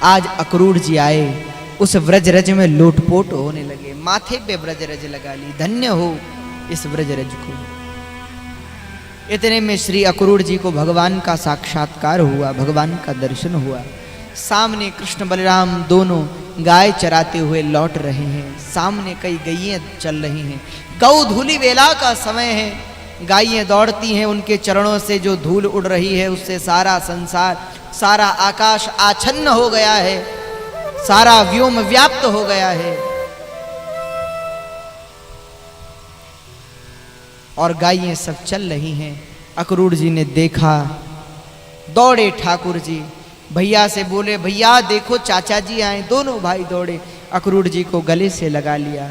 आज अक्रूर जी आए, उस व्रजरज में लोटपोट होने लगे, माथे पे व्रजरज लगा ली, धन्य हो इस व्रजरज को। इतने में श्री अक्रूर जी को भगवान का साक्षात्कार हुआ, भगवान का दर्शन हुआ। सामने कृष्ण बलराम दोनों गाय चराते हुए लौट रहे हैं, सामने कई गैयें चल रही हैं। गौ धूलि वेला का समय है, गायें दौड़ती हैं, उनके चरणों से जो धूल उड़ रही है उससे सारा संसार, सारा आकाश आच्छन्न हो गया है, सारा व्योम व्याप्त हो गया है। और गायें सब चल रही हैं। अक्रूर जी ने देखा, दौड़े ठाकुर जी, भैया से बोले भैया देखो चाचा जी आए। दोनों भाई दौड़े, अक्रूर जी को गले से लगा लिया,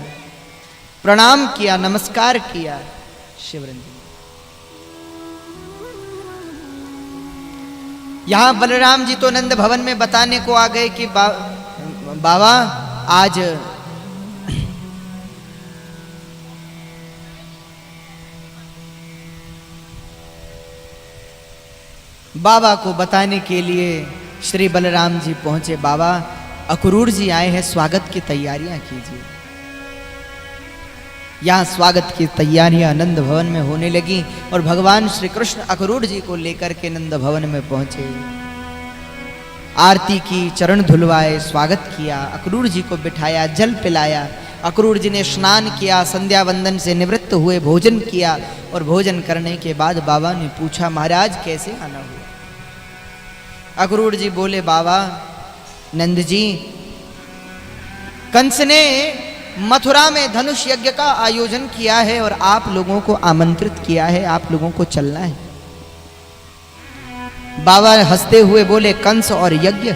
प्रणाम किया, नमस्कार किया। शिवरंजन यहां बलराम जी तो नंद भवन में बताने को आ गए कि बाबा आज बाबा को बताने के लिए श्री बलराम जी पहुंचे। बाबा अक्रूर जी आए हैं, स्वागत की तैयारियां कीजिए। यहां स्वागत की तैयारियां नंद भवन में होने लगी और भगवान श्री कृष्ण अक्रूर जी को लेकर के नंद भवन में पहुंचे। आरती की, चरण धुलवाए, स्वागत किया, अक्रूर जी को बिठाया, जल पिलाया। अक्रूर जी ने स्नान किया, संध्या वंदन से निवृत्त हुए, भोजन किया और भोजन करने के बाद बाबा ने पूछा महाराज कैसे आना हुआ। अक्रूर जी बोले बाबा नंद जी, कंस ने मथुरा में धनुष यज्ञ का आयोजन किया है और आप लोगों को आमंत्रित किया है, आप लोगों को चलना है। बाबा हंसते हुए बोले कंस और यज्ञ,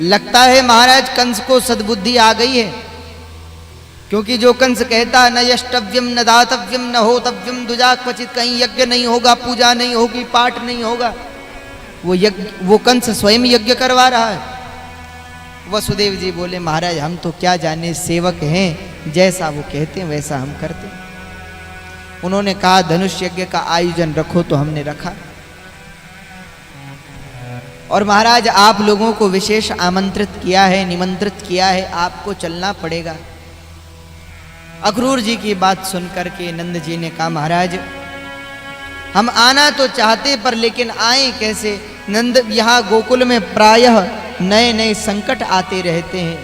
लगता है महाराज कंस को सद्बुद्धि आ गई है, क्योंकि जो कंस कहता न यष्टव्यम न दातव्यम न होतव्यम दुजा क्वचित, कहीं यज्ञ नहीं होगा, पूजा नहीं होगी, पाठ नहीं होगा, वो कंस स्वयं यज्ञ करवा रहा है। वसुदेव जी बोले महाराज हम तो क्या जाने, सेवक हैं, जैसा वो कहते हैं वैसा हम करते हैं। उन्होंने कहा धनुष यज्ञ का आयोजन रखो, तो हमने रखा। और महाराज आप लोगों को विशेष आमंत्रित किया है, निमंत्रित किया है, आपको चलना पड़ेगा। अक्रूर जी की बात सुनकर के नंद जी ने कहा महाराज हम आना तो चाहते पर लेकिन आए कैसे। नंद यहाँ गोकुल में प्रायः नए नए संकट आते रहते हैं,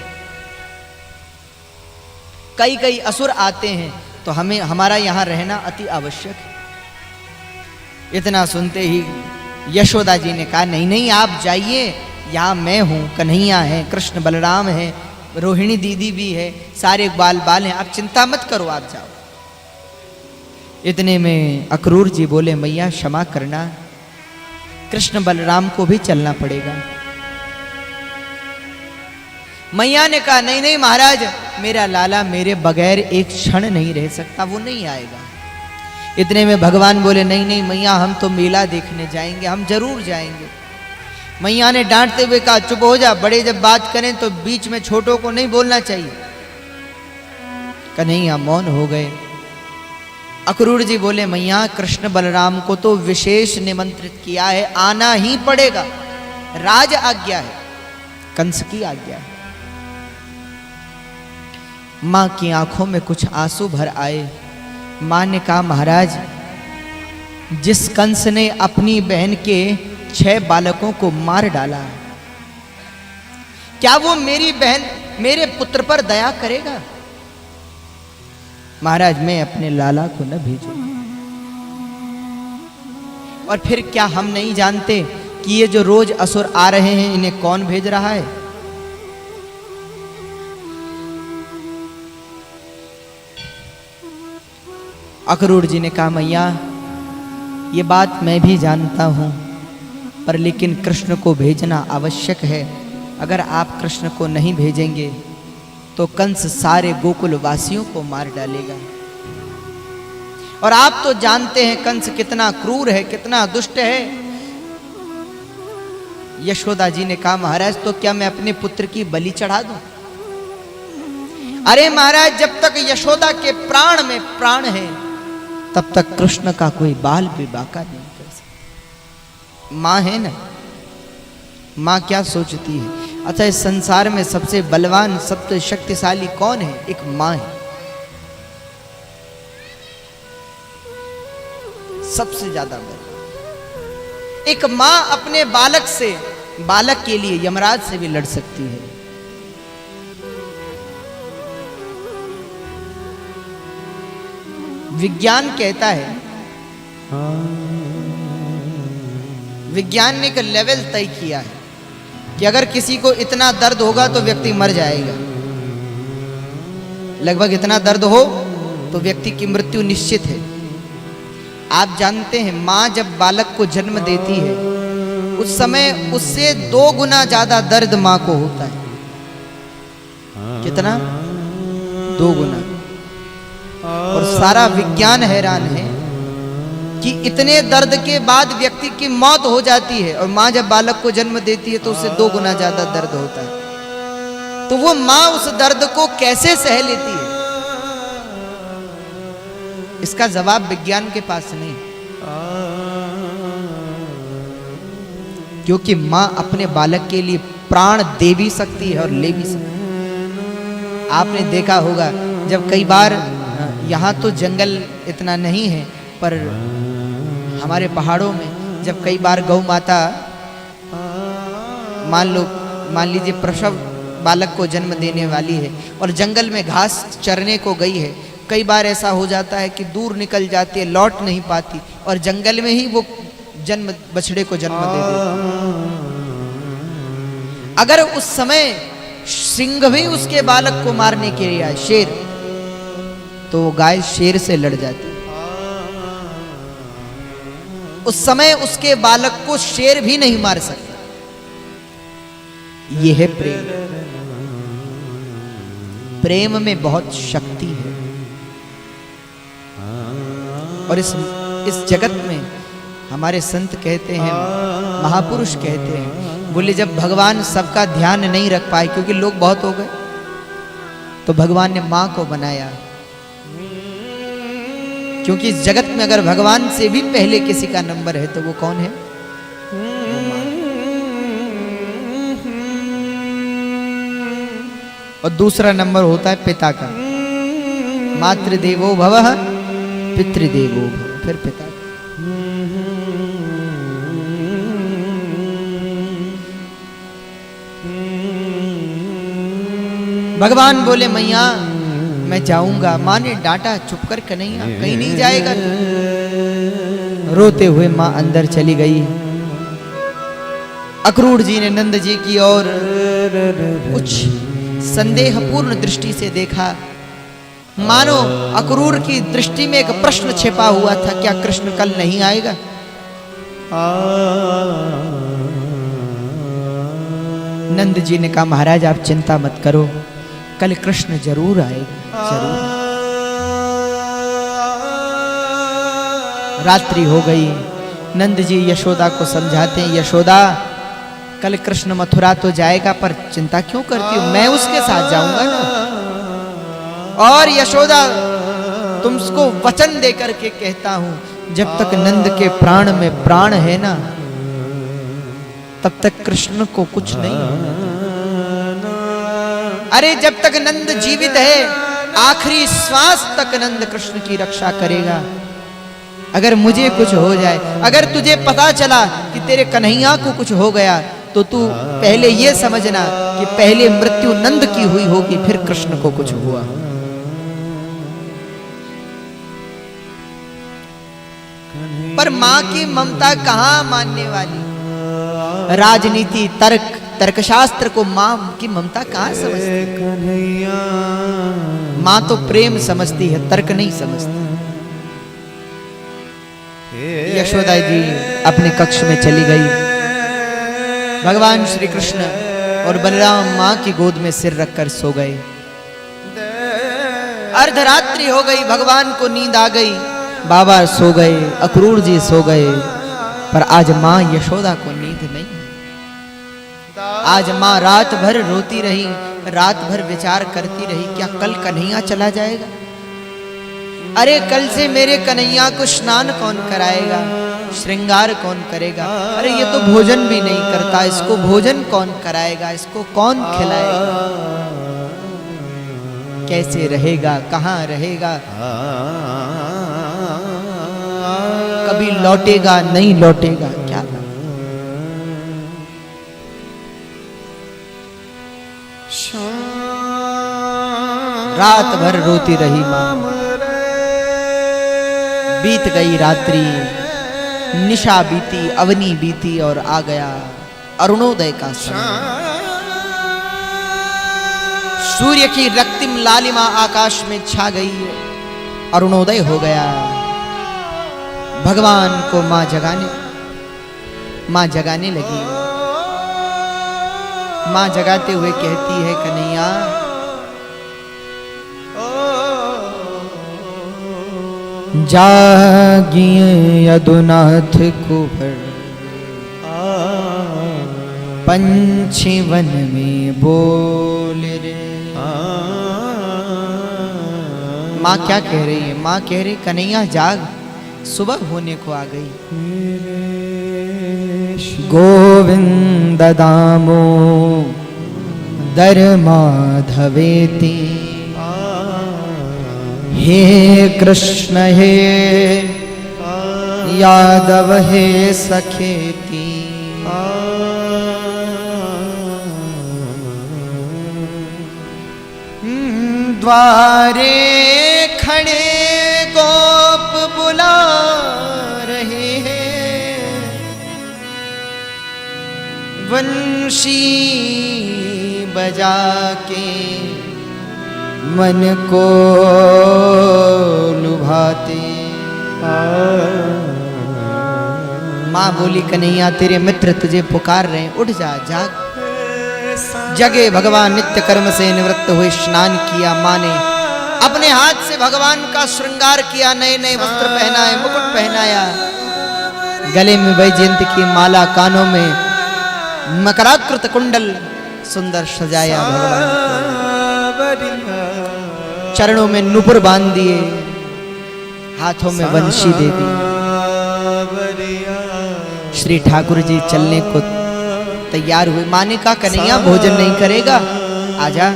कई कई असुर आते हैं, तो हमें हमारा यहाँ रहना अति आवश्यक है। इतना सुनते ही यशोदा जी ने कहा नहीं नहीं आप जाइए, यहाँ मैं हूँ, कन्हैया है, कृष्ण बलराम है, रोहिणी दीदी भी है, सारे बाल बाल हैं, आप चिंता मत करो, आप जाओ। इतने में अक्रूर जी बोले मैया क्षमा करना, कृष्ण बलराम को भी चलना पड़ेगा। मैया ने कहा नहीं नहीं महाराज, मेरा लाला मेरे बगैर एक क्षण नहीं रह सकता, वो नहीं आएगा। इतने में भगवान बोले नहीं नहीं मैया हम तो मेला देखने जाएंगे, हम जरूर जाएंगे। मैया ने डांटते हुए कहा चुप हो जा, बड़े जब बात करें तो बीच में छोटों को नहीं बोलना चाहिए। कन्हैया मौन हो गए। अक्रूर जी बोले मैया कृष्ण बलराम को तो विशेष निमंत्रित किया है, आना ही पड़ेगा, राज आज्ञा है, कंस की आज्ञा है। मां की आंखों में कुछ आंसू भर आए। मां ने कहा महाराज जिस कंस ने अपनी बहन के 6 बालकों को मार डाला, क्या वो मेरी बहन मेरे पुत्र पर दया करेगा? महाराज मैं अपने लाला को न भेजूंगा। और फिर क्या हम नहीं जानते कि ये जो रोज असुर आ रहे हैं इन्हें कौन भेज रहा है? अक्रूर जी ने कहा मैया ये बात मैं भी जानता हूं, पर लेकिन कृष्ण को भेजना आवश्यक है। अगर आप कृष्ण को नहीं भेजेंगे तो कंस सारे गोकुल वासियों को मार डालेगा। और आप तो जानते हैं कंस कितना क्रूर है, कितना दुष्ट है। यशोदा जी ने कहा महाराज तो क्या मैं अपने पुत्र की बलि चढ़ा दूं? अरे महाराज जब तक यशोदा के प्राण में प्राण है तब तक कृष्ण का कोई बाल भी बाका नहीं कर सकता। मां है ना, माँ क्या सोचती है। अच्छा, इस संसार में सबसे बलवान, सबसे शक्तिशाली कौन है? एक माँ है। सबसे ज्यादा बलवान एक माँ अपने बालक से, बालक के लिए यमराज से भी लड़ सकती है। विज्ञान कहता है, विज्ञान ने एक लेवल तय किया है कि अगर किसी को इतना दर्द होगा तो व्यक्ति मर जाएगा। लगभग इतना दर्द हो तो व्यक्ति की मृत्यु निश्चित है। आप जानते हैं, मां जब बालक को जन्म देती है उस समय उससे 2 गुना ज्यादा दर्द मां को होता है। कितना? 2 गुना। और सारा विज्ञान हैरान है कि इतने दर्द के बाद व्यक्ति की मौत हो जाती है और मां जब बालक को जन्म देती है तो उससे 2 गुना ज्यादा दर्द होता है। तो वो मां उस दर्द को कैसे सह लेती है, इसका जवाब विज्ञान के पास नहीं। क्योंकि मां अपने बालक के लिए प्राण दे भी सकती है और ले भी सकती है। आपने देखा होगा, जब कई बार, यहाँ तो जंगल इतना नहीं है, पर हमारे पहाड़ों में जब कई बार गौ माता मान लीजिए प्रसव बालक को जन्म देने वाली है और जंगल में घास चरने को गई है, कई बार ऐसा हो जाता है कि दूर निकल जाती है, लौट नहीं पाती और जंगल में ही वो बछड़े को जन्म दे देती। अगर उस समय सिंह भी उसके बालक को मारने के लिए आए, शेर, तो वो गाय शेर से लड़ जाती। उस समय उसके बालक को शेर भी नहीं मार सकता। यह है प्रेम। प्रेम में बहुत शक्ति है। और इस जगत में हमारे संत कहते हैं, महापुरुष कहते हैं, बोले जब भगवान सबका ध्यान नहीं रख पाए, क्योंकि लोग बहुत हो गए, तो भगवान ने मां को बनाया। क्योंकि इस जगत में अगर भगवान से भी पहले किसी का नंबर है तो वो कौन है? और दूसरा नंबर होता है पिता का। मातृदेवो भवः पितृदेवो भवः, फिर पिता का। भगवान बोले मैया मैं जाऊंगा। मां ने डांटा, चुप कर कन्हैया, कहीं नहीं जाएगा। रोते हुए मां अंदर चली गई। अक्रूर जी ने नंद जी की ओर कुछ संदेहपूर्ण दृष्टि से देखा, मानो अक्रूर की दृष्टि में एक प्रश्न छिपा हुआ था, क्या कृष्ण कल नहीं आएगा? नंद जी ने कहा महाराज आप चिंता मत करो, कल कृष्ण जरूर आएगा, जरूर। रात्रि हो गई। नंद जी यशोदा को समझाते हैं, यशोदा कल कृष्ण मथुरा तो जाएगा, पर चिंता क्यों करती हो, मैं उसके साथ जाऊंगा ना। और यशोदा तुमको वचन देकर के कहता हूं, जब तक नंद के प्राण में प्राण है ना, तब तक कृष्ण को कुछ नहीं। अरे जब तक नंद जीवित है, आखिरी श्वास तक नंद कृष्ण की रक्षा करेगा। अगर मुझे कुछ हो जाए, अगर तुझे पता चला कि तेरे कन्हैया को कुछ हो गया, तो तू पहले ये समझना कि पहले मृत्यु नंद की हुई होगी, फिर कृष्ण को कुछ हुआ। पर मां की ममता कहां मानने वाली। राजनीति, तर्कशास्त्र को मां की ममता कहां समझती। मां तो प्रेम समझती है, तर्क नहीं समझती। यशोदा जी अपने कक्ष में चली गई। भगवान श्री कृष्ण और बलराम मां की गोद में सिर रखकर सो गए। अर्धरात्रि हो गई, भगवान को नींद आ गई, बाबा सो गए, अक्रूर जी सो गए, पर आज मां यशोदा को नींद नहीं। आज मां रात भर रोती रही, रात भर विचार करती रही, क्या कल कन्हैया चला जाएगा? अरे कल से मेरे कन्हैया को स्नान कौन कराएगा? श्रृंगार कौन करेगा? अरे ये तो भोजन भी नहीं करता, इसको भोजन कौन कराएगा, इसको कौन खिलाएगा, कैसे रहेगा, कहाँ रहेगा, कभी लौटेगा नहीं लौटेगा, क्या रात भर रोती रही माँ। बीत गई रात्रि, निशा बीती, अवनी बीती और आ गया अरुणोदय का समय। सूर्य की रक्तिम लालिमा आकाश में छा गई, अरुणोदय हो गया। भगवान को मां जगाने लगी। मां जगाते हुए कहती है, कन्हैया जागिए यदुनाथ कुंवर, पंछी वन में बोल रे। माँ क्या कह रही है? माँ कह रही, कन्हैया जाग, सुबह होने को आ गई। गोविंद दामो दर माधवेति, हे कृष्ण हे यादव हे सखेती। द्वारे खड़े गोप बुला रहे हैं, वंशी बजा के मन को लुभाते। माँ बोली, कन्हैया तेरे मित्र तुझे पुकार रहे हैं, उठ जा, जाग। जगे भगवान नित्य कर्म से निवृत्त हुए, स्नान किया। माँ ने अपने हाथ से भगवान का श्रृंगार किया, नए नए वस्त्र पहनाए, मुकुट पहनाया, गले में वैजयंती की माला, कानों में मकराकृत कुंडल सुंदर सजाया। भगवान चरणों में नुपुर बांध दिए, हाथों में वंशी दे दी। श्री ठाकुर जी चलने को तैयार हुए। माँ ने कहा, कन्हैया भोजन नहीं करेगा, आजा,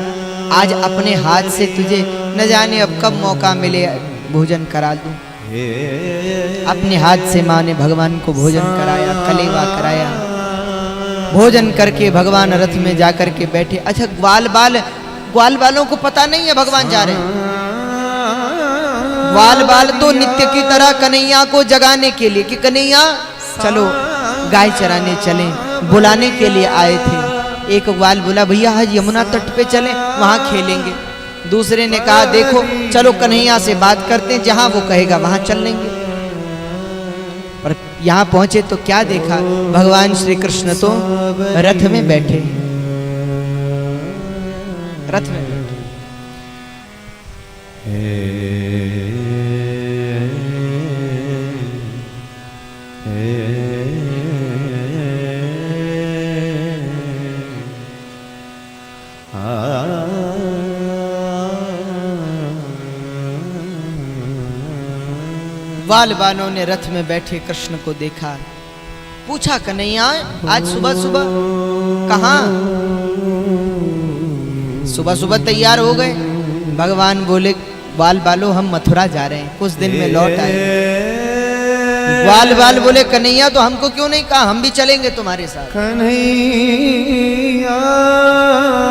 आज अपने हाथ से तुझे न जाने अब कब मौका मिले भोजन करा दूं। अपने हाथ से माँ ने भगवान को भोजन कराया, कलेवा कराया। भोजन करके भगवान रथ में जाकर के बैठे। अच्छा, ग्वाल बालों को पता नहीं है भगवान जा रहे हैं। ग्वाल बाल तो नित्य की तरह कन्हैया को जगाने के लिए कि कन्हैया चलो गाय चराने चलें, बुलाने के लिए आए थे। एक ग्वाल बोला, भैया आज यमुना तट पे चलें, वहां खेलेंगे। दूसरे ने कहा, देखो चलो कन्हैया से बात करते हैं, जहां वो कहेगा वहां चल लेंगे। पर यहाँ पहुंचे तो क्या देखा, भगवान श्री कृष्ण तो रथ में बैठे, रथ में बैठे। ग्वाल बालों ने रथ में बैठे कृष्ण को देखा, पूछा, कन्हैया आज सुबह सुबह कहाँ? सुबह सुबह तैयार हो गए। भगवान बोले, ग्वाल बालों हम मथुरा जा रहे हैं, कुछ दिन में लौट आए। ग्वाल बाल बोले, कन्हैया तो हमको क्यों नहीं कहा, हम भी चलेंगे तुम्हारे साथ। कन्हैया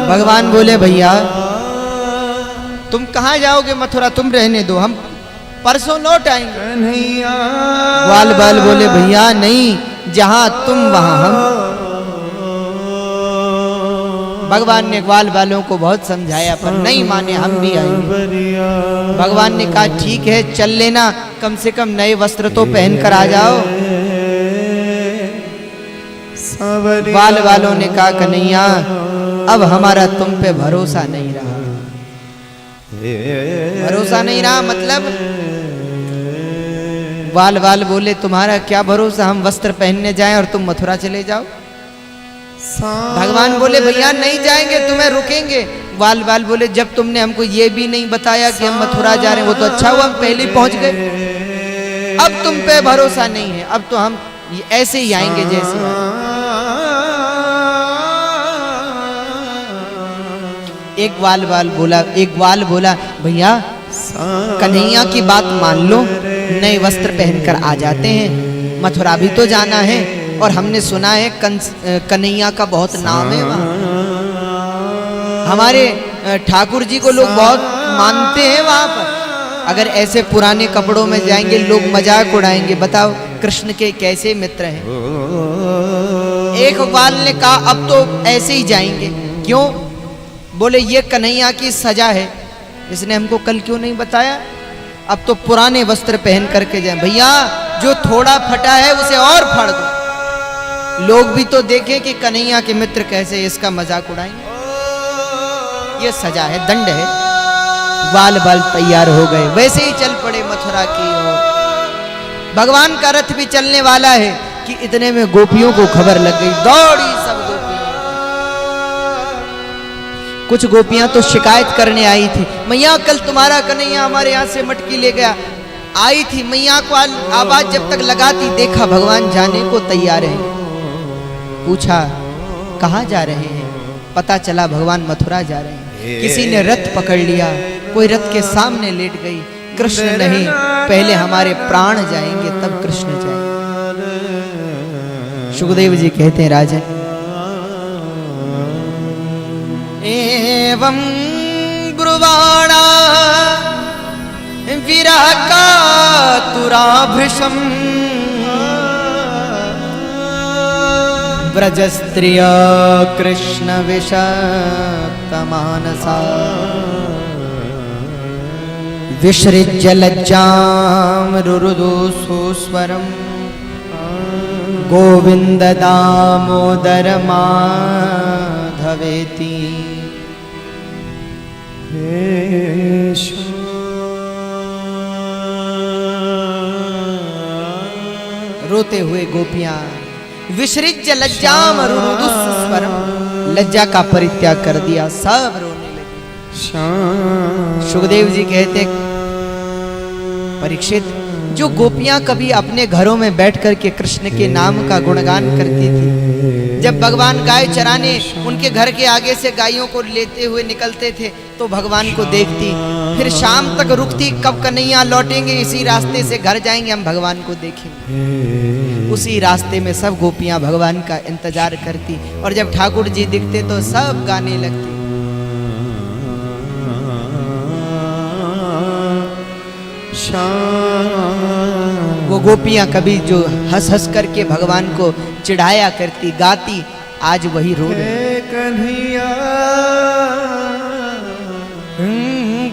भगवान बोले, भैया तुम कहाँ जाओगे मथुरा, तुम रहने दो, हम परसों लौट आएंगे। कन्हैया ग्वाल बाल बोले, भैया नहीं, जहां तुम वहां हम। भगवान ने ग्वाल बालों को बहुत समझाया पर नहीं माने, हम भी आएंगे। भगवान ने कहा, ठीक है चल लेना, कम से कम नए वस्त्र तो पहन कर आ जाओ। ग्वाल बालों ने कहा, कन्हैया अब हमारा तुम पे भरोसा नहीं रहा। भरोसा नहीं रहा मतलब? ग्वाल बाल बोले, तुम्हारा क्या भरोसा, हम वस्त्र पहनने जाएं और तुम मथुरा चले जाओ। भगवान बोले, भैया नहीं जाएंगे, तुम्हें रुकेंगे। ग्वाल बाल बोले, जब तुमने हमको ये भी नहीं बताया कि हम मथुरा जा रहे हैं, वो तो अच्छा हुआ हम पहले ही पहुंच गए। अब तुम पे भरोसा नहीं है, अब तो हम ऐसे ही आएंगे जैसे आए। एक ग्वाल बोला भैया कन्हैया की बात मान लो, नए वस्त्र पहनकर आ जाते हैं, मथुरा भी तो जाना है और हमने सुना है कन्हैया का बहुत नाम है वहां, हमारे ठाकुर जी को लोग बहुत मानते हैं वहां पर। अगर ऐसे पुराने कपड़ों में जाएंगे लोग मजाक उड़ाएंगे, बताओ कृष्ण के कैसे मित्र हैं। एक ग्वाल ने कहा अब तो ऐसे ही जाएंगे। क्यों? बोले ये कन्हैया की सजा है, इसने हमको कल क्यों नहीं बताया, अब तो पुराने वस्त्र पहन करके जाए। भैया जो थोड़ा फटा है उसे और फाड़ दो, लोग भी तो देखें कि कन्हैया के मित्र कैसे इसका मजाक उड़ाएंगे। ये सजा है, दंड है। ग्वाल बाल तैयार हो गए, वैसे ही चल पड़े मथुरा की ओर। भगवान का रथ भी चलने वाला है कि इतने में गोपियों को खबर लग गई, दौड़ी सब गोपियां। कुछ गोपियां तो शिकायत करने आई थी, मैया कल तुम्हारा कन्हैया हमारे यहाँ से मटकी ले गया। आई थी मैया को आवाज जब तक लगाती देखा भगवान जाने को तैयार है। पूछा कहाँ जा रहे हैं, पता चला भगवान मथुरा जा रहे हैं। किसी ने रथ पकड़ लिया, कोई रथ के सामने लेट गई। कृष्ण नहीं, पहले हमारे प्राण जाएंगे तब कृष्ण जाएंगे। सुखदेव जी कहते हैं राजन एवं ब्रुवाणा विरह कातुराभृशम् व्रजस्त्रिय कृष्ण विषक्तमानसा विसृज्य लज्जां रुरुदु सुस्वरम् गोविंद दामोदर माधवेति। रोते हुए गोपियां विसृज्य लज्जाम रुरुदु सुस्वरम, लज्जा का परित्याग कर दिया, सब रोने लगे। सुखदेव जी कहते परीक्षित, जो गोपियां कभी अपने घरों में बैठ कर के कृष्ण के नाम का गुणगान करती थी, जब भगवान गाय चराने उनके घर के आगे से गायों को लेते हुए निकलते थे तो भगवान को देखती, फिर शाम तक रुकती, कब कन्हैया लौटेंगे, इसी रास्ते से घर जाएंगे, हम भगवान को देखेंगे। उसी रास्ते में सब गोपियां भगवान का इंतजार करती और जब ठाकुर जी दिखते तो सब गाने लगती। वो गोपियां कभी जो हंस हंस करके भगवान को चिढ़ाया करती, गाती, आज वही रो रही। कन्हैया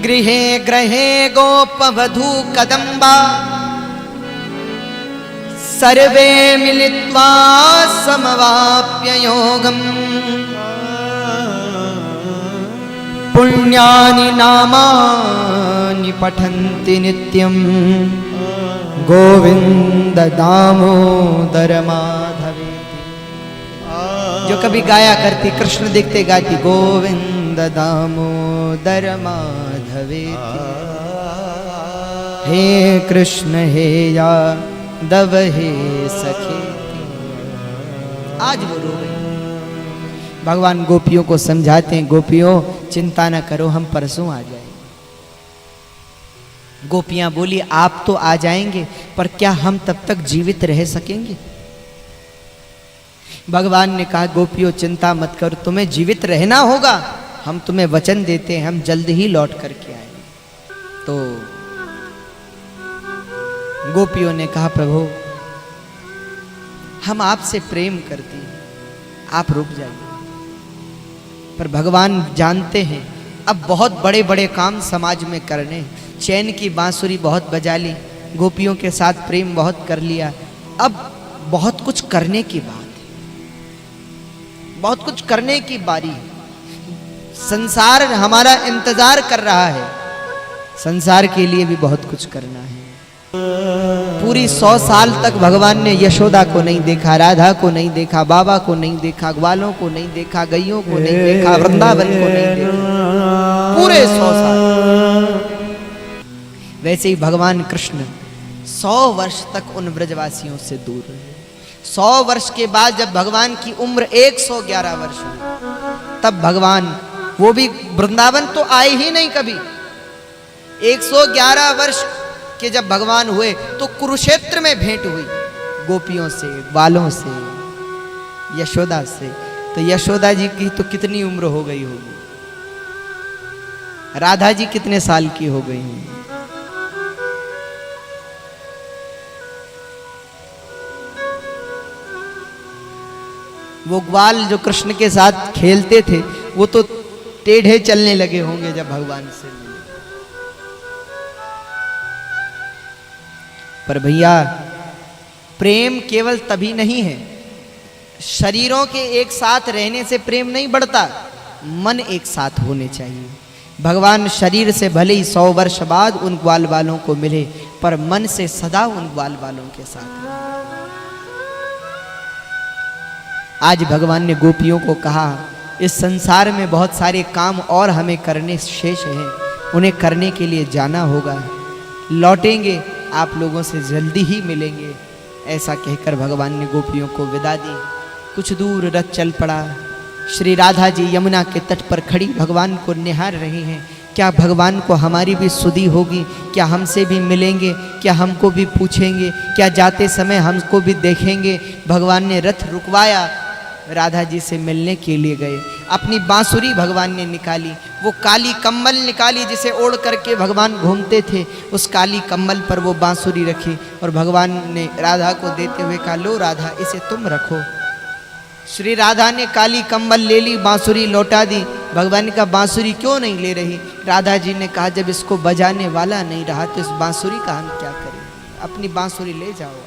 गृहे गृहे गोपवधू कदम्बा सर्वे मिलित्वा समवाप्य योगम् पुण्यानि नामानि पठन्ति नित्यं गोविंद दामोदर माधवेति। जो कभी गाया करती, कृष्ण दिखते गाती, गोविंद दामोदर माधवेति। हे कृष्ण हे यादव हे सखेति। आज वो रो गई। भगवान गोपियों को समझाते हैं, गोपियों चिंता न करो, हम परसों आ जाएंगे। गोपियां बोली आप तो आ जाएंगे पर क्या हम तब तक जीवित रह सकेंगे? भगवान ने कहा गोपियों चिंता मत करो, तुम्हें जीवित रहना होगा, हम तुम्हें वचन देते हैं, हम जल्द ही लौट करके आएंगे। तो गोपियों ने कहा प्रभु हम आपसे प्रेम करती हैं, आप रुक जाइए। पर भगवान जानते हैं अब बहुत बड़े बड़े काम समाज में करने, चैन की बांसुरी बहुत बजा ली, गोपियों के साथ प्रेम बहुत कर लिया, अब बहुत कुछ करने की बात है, बहुत कुछ करने की बारी है। संसार हमारा इंतजार कर रहा है, संसार के लिए भी बहुत कुछ करना है। पूरी 100 साल तक भगवान ने यशोदा को नहीं देखा, राधा को नहीं देखा, बाबा को नहीं देखा, ग्वालों को नहीं देखा, गैयों को नहीं देखा, वृंदावन को नहीं देखा, पूरे 100 साल। वैसे ही भगवान कृष्ण 100 वर्ष तक उन ब्रजवासियों से दूर रहे। 100 वर्ष के बाद जब भगवान की उम्र 111 वर्ष हुई, तब भगवान, वो भी वृंदावन तो आए ही नहीं कभी। 111 वर्ष के जब भगवान हुए तो कुरुक्षेत्र में भेंट हुई गोपियों से, बालों से, यशोदा से। तो यशोदा जी की तो कितनी उम्र हो गई होगी, राधा जी कितने साल की हो गई होंगी। वो ग्वाल जो कृष्ण के साथ खेलते थे वो तो टेढ़े चलने लगे होंगे जब भगवान से मिले। पर भैया, प्रेम केवल तभी नहीं है, शरीरों के एक साथ रहने से प्रेम नहीं बढ़ता, मन एक साथ होने चाहिए। भगवान शरीर से भले ही 100 वर्ष बाद उन ग्वाल वालों को मिले, पर मन से सदा उन ग्वाल वालों के साथ रहे। आज भगवान ने गोपियों को कहा, इस संसार में बहुत सारे काम और हमें करने शेष हैं, उन्हें करने के लिए जाना होगा, लौटेंगे, आप लोगों से जल्दी ही मिलेंगे। ऐसा कहकर भगवान ने गोपियों को विदा दी। कुछ दूर रथ चल पड़ा। श्री राधा जी यमुना के तट पर खड़ी भगवान को निहार रही हैं। क्या भगवान को हमारी भी सुधि होगी? क्या हमसे भी मिलेंगे? क्या हमको भी पूछेंगे? क्या जाते समय हमको भी देखेंगे? भगवान ने रथ रुकवाया, राधा जी से मिलने के लिए गए। अपनी बांसुरी भगवान ने निकाली, वो काली कम्बल निकाली जिसे ओढ़ करके भगवान घूमते थे। उस काली कम्बल पर वो बांसुरी रखी और भगवान ने राधा को देते हुए कहा, लो राधा, इसे तुम रखो। श्री राधा ने काली कम्बल ले ली, बांसुरी लौटा दी। भगवान का बांसुरी क्यों नहीं ले रही? राधा जी ने कहा, जब इसको बजाने वाला नहीं रहा तो इस बांसुरी का हम क्या करें, अपनी बांसुरी ले जाओ।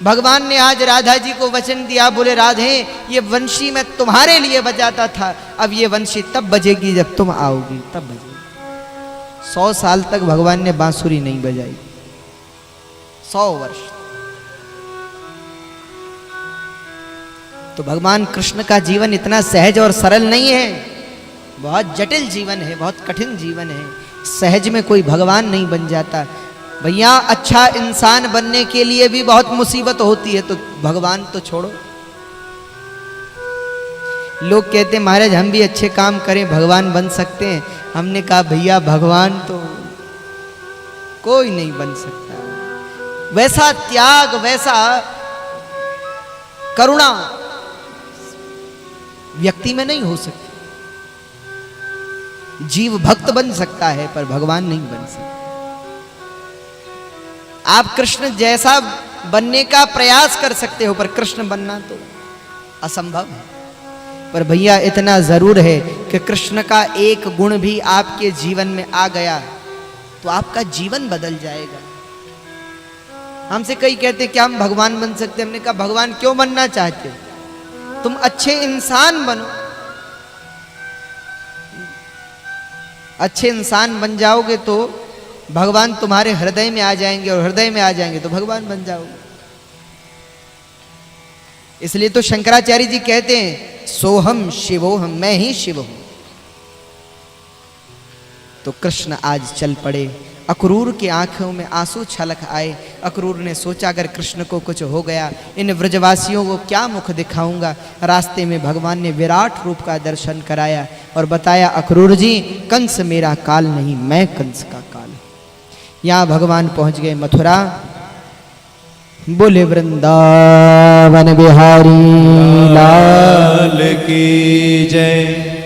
भगवान ने आज राधा जी को वचन दिया, बोले राधे, ये वंशी मैं तुम्हारे लिए बजाता था, अब ये वंशी तब बजेगी जब तुम आओगी, तब बजेगी। 100 साल तक भगवान ने बांसुरी नहीं बजाई, 100 वर्ष। तो भगवान कृष्ण का जीवन इतना सहज और सरल नहीं है, बहुत जटिल जीवन है, बहुत कठिन जीवन है। सहज में कोई भगवान नहीं बन जाता भैया। अच्छा इंसान बनने के लिए भी बहुत मुसीबत होती है, तो भगवान तो छोड़ो। लोग कहते हैं महाराज हम भी अच्छे काम करें भगवान बन सकते हैं। हमने कहा भैया भगवान तो कोई नहीं बन सकता। वैसा त्याग, वैसा करुणा व्यक्ति में नहीं हो सकती। जीव भक्त बन सकता है पर भगवान नहीं बन सकता। आप कृष्ण जैसा बनने का प्रयास कर सकते हो, पर कृष्ण बनना तो असंभव है। पर भैया इतना जरूर है कि कृष्ण का एक गुण भी आपके जीवन में आ गया तो आपका जीवन बदल जाएगा। हमसे कई कहते कि हम भगवान बन सकते। हमने कहा भगवान क्यों बनना चाहते हो? तुम अच्छे इंसान बनो। अच्छे इंसान बन जाओगे तो भगवान तुम्हारे हृदय में आ जाएंगे, और हृदय में आ जाएंगे तो भगवान बन जाओगे। इसलिए तो शंकराचार्य जी कहते हैं सोहम शिवोहम, मैं ही शिव हूं। तो कृष्ण आज चल पड़े। अक्रूर की आंखों में आंसू छलक आए। अक्रूर ने सोचा अगर कृष्ण को कुछ हो गया, इन व्रजवासियों को क्या मुख दिखाऊंगा। रास्ते में भगवान ने विराट रूप का दर्शन कराया और बताया अक्रूर जी, कंस मेरा काल नहीं, मैं कंस का काल। यहाँ भगवान पहुंच गए मथुरा। बोले वृंदावन बिहारी लाल की जय।